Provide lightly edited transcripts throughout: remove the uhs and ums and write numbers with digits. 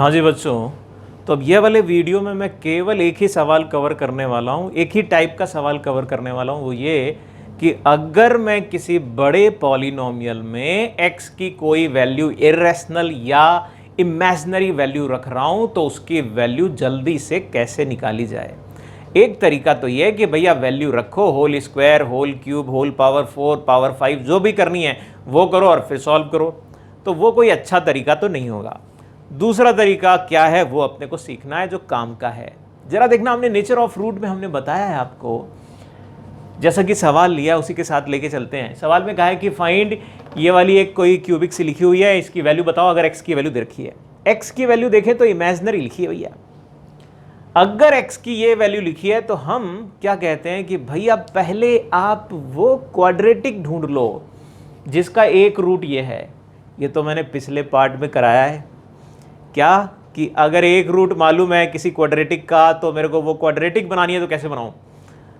हाँ जी बच्चों, तो अब ये वाले वीडियो में मैं केवल एक ही सवाल कवर करने वाला हूँ, एक ही टाइप का सवाल कवर करने वाला हूँ। वो ये कि अगर मैं किसी बड़े पॉलिनोमियल में x की कोई वैल्यू इरेशनल या इमेजिनरी वैल्यू रख रहा हूँ तो उसकी वैल्यू जल्दी से कैसे निकाली जाए। एक तरीका तो ये है कि भैया वैल्यू रखो, whole square, whole cube, whole power 4, power 5 जो भी करनी है वो करो और फिर सॉल्व करो। तो वो कोई अच्छा तरीका तो नहीं होगा। दूसरा तरीका क्या है वो अपने को सीखना है, जो काम का है। जरा देखना, हमने नेचर ऑफ रूट में हमने बताया है आपको, जैसा कि सवाल लिया उसी के साथ लेके चलते हैं। सवाल में कहा है कि फाइंड, ये वाली एक कोई क्यूबिक सी लिखी हुई है, इसकी वैल्यू बताओ अगर x की वैल्यू दे रखी है। x की वैल्यू देखें तो इमेजिनरी लिखी है भैया। अगर x की ये वैल्यू लिखी है तो हम क्या कहते हैं कि भैया पहले आप वो क्वाड्रेटिक ढूंढ लो जिसका एक रूट ये है। ये तो मैंने पिछले पार्ट में कराया है क्या, कि अगर एक रूट मालूम है किसी क्वाड्रेटिक का तो मेरे को वो क्वाड्रेटिक बनानी है तो कैसे बनाऊं।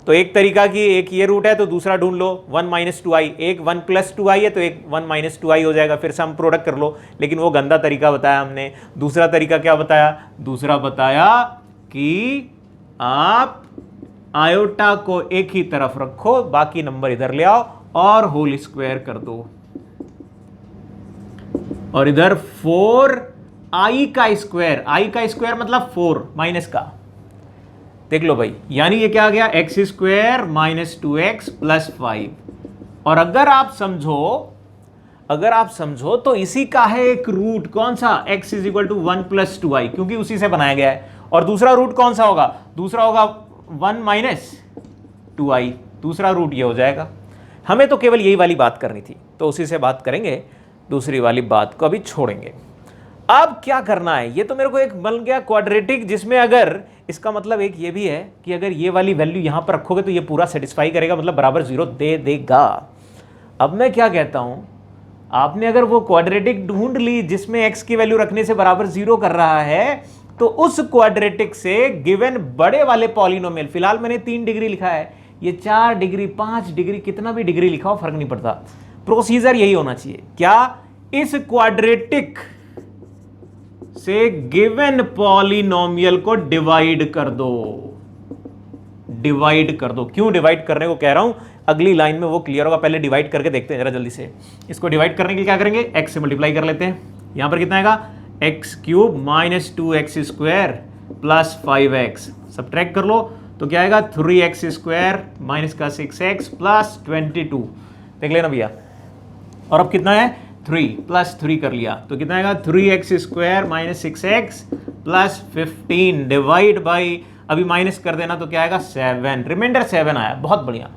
तो एक तरीका कि एक ये रूट है तो दूसरा ढूंढ लो 1 - 2i, एक 1 + 2i है तो एक 1 - 2i हो जाएगा, फिर सम प्रोडक्ट कर लो। लेकिन वो गंदा तरीका बताया हमने। दूसरा तरीका क्या बताया? दूसरा बताया कि आप आयोटा को एक ही तरफ रखो, बाकी नंबर इधर ले आओ और होल स्क्वायर कर दो, और इधर 4i का स्क्वायर मतलब 4 माइनस का। देख लो भाई, यानी ये क्या आ गया, x² - 2x + 5। और अगर आप समझो तो इसी का है एक रूट, कौन सा? x = 1 + 2i, क्योंकि उसी से बनाया गया है। और दूसरा रूट कौन सा होगा? दूसरा होगा 1 - 2i, दूसरा रूट ये हो जाएगा। हमें तो केवल यही वाली बात करनी थी, तो उसी से बात करेंगे, दूसरी वाली बात को अभी छोड़ेंगे। अब क्या करना है, ये तो मेरे को एक बन गया क्वाड्रेटिक, जिसमें अगर इसका मतलब एक ये भी है कि अगर ये वाली वैल्यू यहां पर रखोगे तो ये पूरा सेटिस्फाई करेगा, मतलब बराबर 0 दे देगा। अब मैं क्या कहता हूं, आपने अगर वो क्वाड्रेटिक ढूंढ ली जिसमें x की वैल्यू रखने से बराबर 0 कर रहा है, तो उस क्वाड्रेटिक से गिवन बड़े वाले पॉलिनोमियल, फिलहाल मैंने 3 डिग्री लिखा है, ये 4 डिग्री 5 डिग्री कितना भी डिग्री लिखा हो फर्क नहीं पड़ता, प्रोसीजर यही होना चाहिए। क्या? इस क्वाड्रेटिक से गिवन पॉलिनोमियल को डिवाइड कर दो। क्यों डिवाइड करने को कह रहा हूं, अगली लाइन में वो क्लियर होगा। पहले डिवाइड करके देखते हैं जरा जल्दी से। इसको डिवाइड करने के लिए क्या करेंगे, x से मल्टीप्लाई कर लेते हैं। यहां पर कितना आएगा, x³ - 2x² + 5x। सब्ट्रैक्ट कर लो तो क्या आएगा, 3x² - 6x + 22। देख लेना भैया। और अब कितना है, 3 + 3 कर लिया तो कितना आएगा, 3x² - 6x + 15 डिवाइड बाई, अभी माइनस कर देना तो क्या आएगा, 7। रिमाइंडर 7 आया, बहुत बढ़िया।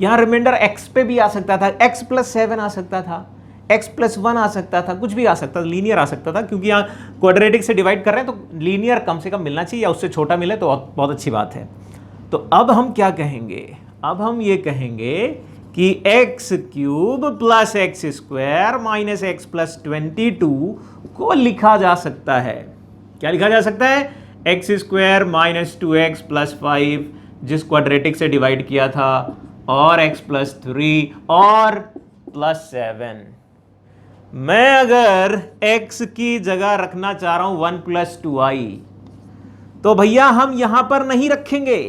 यहां रिमाइंडर x पे भी आ सकता था, x + 7 आ सकता था, x + 1 आ सकता था, कुछ भी आ सकता था, लीनियर आ सकता था, क्योंकि यहाँ क्वाड्रेटिक से डिवाइड कर रहे हैं तो लीनियर कम से कम मिलना चाहिए, या उससे छोटा मिले तो बहुत अच्छी बात है। तो अब हम क्या कहेंगे, अब हम ये कहेंगे कि x³ + x² - x + 22 को लिखा जा सकता है। क्या लिखा जा सकता है, x² - 2x + 5 जिस क्वाड्रेटिक से डिवाइड किया था, और x + 3 और +7। मैं अगर x की जगह रखना चाह रहा हूं 1 + 2i, तो भैया हम यहां पर नहीं रखेंगे,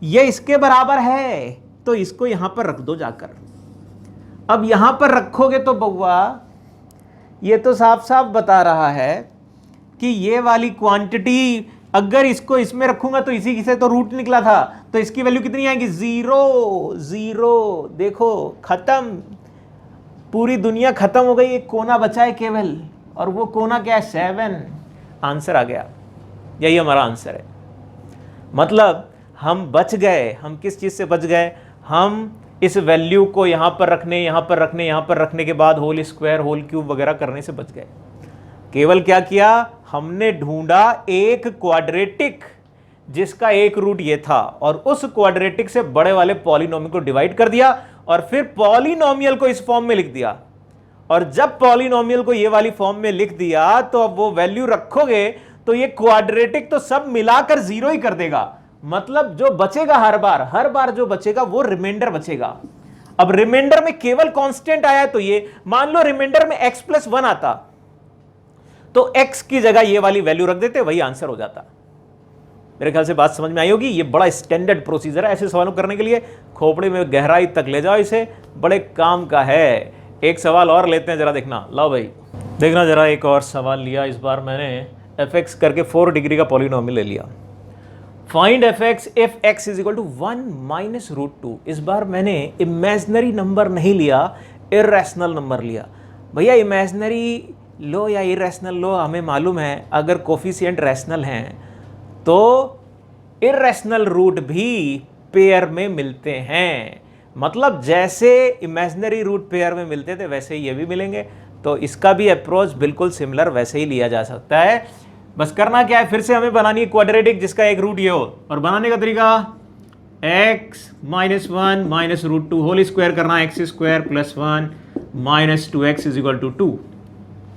ये इसके बराबर है तो इसको यहां पर रख दो जाकर। अब यहां पर रखोगे तो बउआ ये तो साफ साफ बता रहा है कि ये वाली क्वांटिटी, अगर इसको इसमें रखूंगा तो इसी से तो रूट निकला था, तो इसकी वैल्यू कितनी आएगी, 0 0। देखो खत्म, पूरी दुनिया खत्म हो गई, एक कोना बचा है केवल, और वो कोना क्या है, 7। आंसर आ गया, यही हमारा आंसर है। मतलब हम बच गए। हम किस चीज से बच गए, हम इस वैल्यू को यहां पर रखने, यहां पर रखने, यहां पर रखने के बाद होल स्क्वायर, होल क्यूब वगैरह करने से बच गए। केवल क्या किया, हमने ढूंढा एक क्वाड्रेटिक जिसका एक रूट ये था, और उस क्वाड्रेटिक से बड़े वाले पॉलिनोमियल को डिवाइड कर दिया, और फिर पॉलिनोमियल को इस फॉर्म में लिख दिया। और जब पॉलिनोमियल को ये वाली फॉर्म में लिख दिया तो अब वो वैल्यू रखोगे तो ये क्वाड्रेटिक तो सब मिलाकर 0 ही कर देगा। मतलब जो बचेगा हर बार जो बचेगा वो रिमाइंडर बचेगा। अब रिमाइंडर में केवल कांस्टेंट आया, तो ये मान लो रिमाइंडर में x + 1 आता, तो x की जगह ये वाली वैल्यू रख देते, वही आंसर हो जाता। मेरे ख्याल से बात समझ में आई होगी। ये बड़ा स्टैंडर्ड प्रोसीजर है ऐसे सवालों करने के लिए, खोपड़ी में गहराई तक ले जाओ इसे, बड़े काम का है। एक सवाल और लेते हैं, जरा देखना। लो भाई देखना जरा, एक और सवाल लिया। इस बार मैंने fx करके 4 डिग्री का पॉलिनोमियल ले लिया। Find fx if x is equal to 1 minus root 2। इस बार मैंने इमेजिनरी नंबर नहीं लिया, इरेशनल नंबर लिया। भैया इमेजिनरी लो या इरेशनल लो, हमें मालूम है अगर कोफिशिएंट रैशनल हैं तो इरेशनल रूट भी पेयर में मिलते हैं। मतलब जैसे इमेजिनरी रूट पेयर में मिलते थे वैसे ही ये भी मिलेंगे। तो इसका भी अप्रोच बिल्कुल सिमिलर वैसे ही लिया जा सकता है। बस करना क्या है, फिर से हमें बनानी है क्वाड्रेटिक जिसका एक रूट ये हो, और बनाने का तरीका x minus 1 minus root 2 whole square करना, x square plus 1 minus 2x is equal to 2।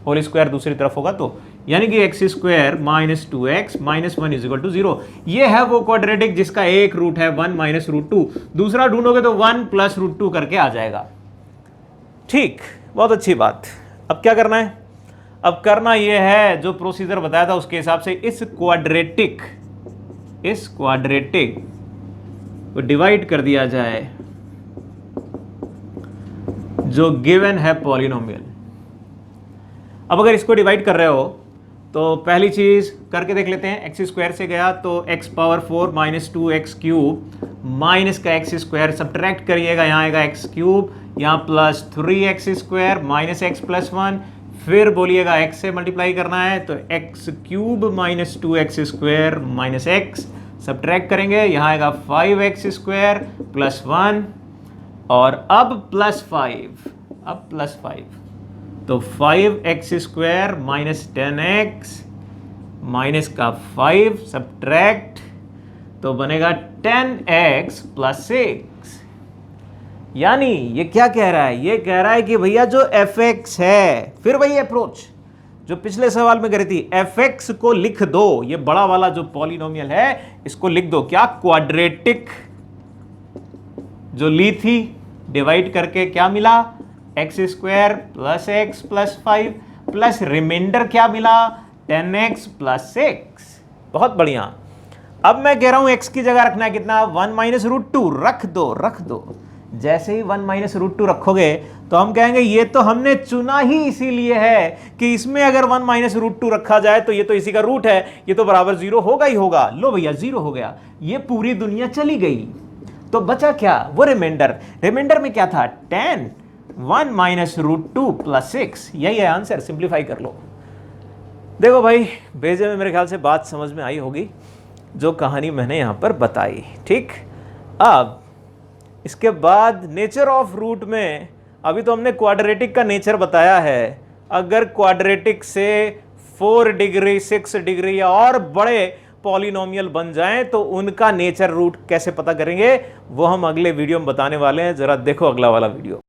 Whole square दूसरी तरफ होगा तो, यानी कि x square minus 2x minus 1 is equal to 0। ये है वो क्वाड्रेटिक जिसका एक रूट है 1 माइनस रूट 2, दूसरा ढूंढोगे तो 1 प्लस रूट 2 करके आ जाएगा। ठीक, बहुत अच्छी बात। अब क्या करना है? अब करना यह है जो प्रोसीजर बताया था उसके हिसाब से इस क्वाड्रेटिक को डिवाइड कर दिया जाए जो गिवन है पॉलिनोमियल। अब अगर इसको डिवाइड कर रहे हो तो पहली चीज करके देख लेते हैं। एक्स स्क्वायर से गया तो x power 4 minus 2x cube minus का एक्स स्क्वायर सब्ट्रैक्ट करिएगा, यहाँ आएगा x क्यूब, यहाँ plus 3x square minus x plus 1, फिर बोलिएगा x से मल्टीप्लाई करना है तो x cube minus 2x square minus x subtract करेंगे, यहाँ आएगा 5x स्क्वायर प्लस 1 और अब प्लस 5, तो 5x square minus 10x minus का 5 सब्ट्रैक्ट तो बनेगा 10x प्लस 6। यानी ये क्या कह रहा है? ये कह रहा है कि भैया जो fx है, फिर वही अप्रोच जो पिछले सवाल में करी थी, fx को लिख दो, ये बड़ा वाला जो पॉलिनोमियल है इसको लिख दो क्या, क्वाड्रेटिक जो ली थी डिवाइड करके क्या मिला, x square plus x plus 5 plus remainder क्या मिला 10x प्लस 6। बहुत बढ़िया। अब मैं कह रहा हूं x की जगह रखना है कितना, 1 माइनस रूट 2 रख दो। जैसे ही 1 माइनस रूट 2 रखोगे तो हम कहेंगे ये तो हमने चुना ही इसीलिए है कि इसमें अगर 1 माइनस रूट 2 रखा जाए तो ये तो इसी का रूट है, ये तो बराबर 0 होगा ही होगा। लो भैया 0 हो गया, ये पूरी दुनिया चली गई। तो बचा क्या, वो रिमाइंडर में क्या था 10, 1 माइनस रूट 2 प्लस 6, यही है आंसर। सिंप्लीफाई कर लो। देखो भाई भेजे में मेरे ख्याल से बात समझ में आई होगी जो कहानी मैंने यहां पर बताई। ठीक, अब इसके बाद नेचर ऑफ रूट में अभी तो हमने क्वाड्रेटिक का नेचर बताया है। अगर क्वाड्रेटिक से 4 डिग्री 6 डिग्री या और बड़े पॉलिनोमियल बन जाएं तो उनका नेचर रूट कैसे पता करेंगे वो हम अगले वीडियो में बताने वाले हैं। जरा देखो अगला वाला वीडियो।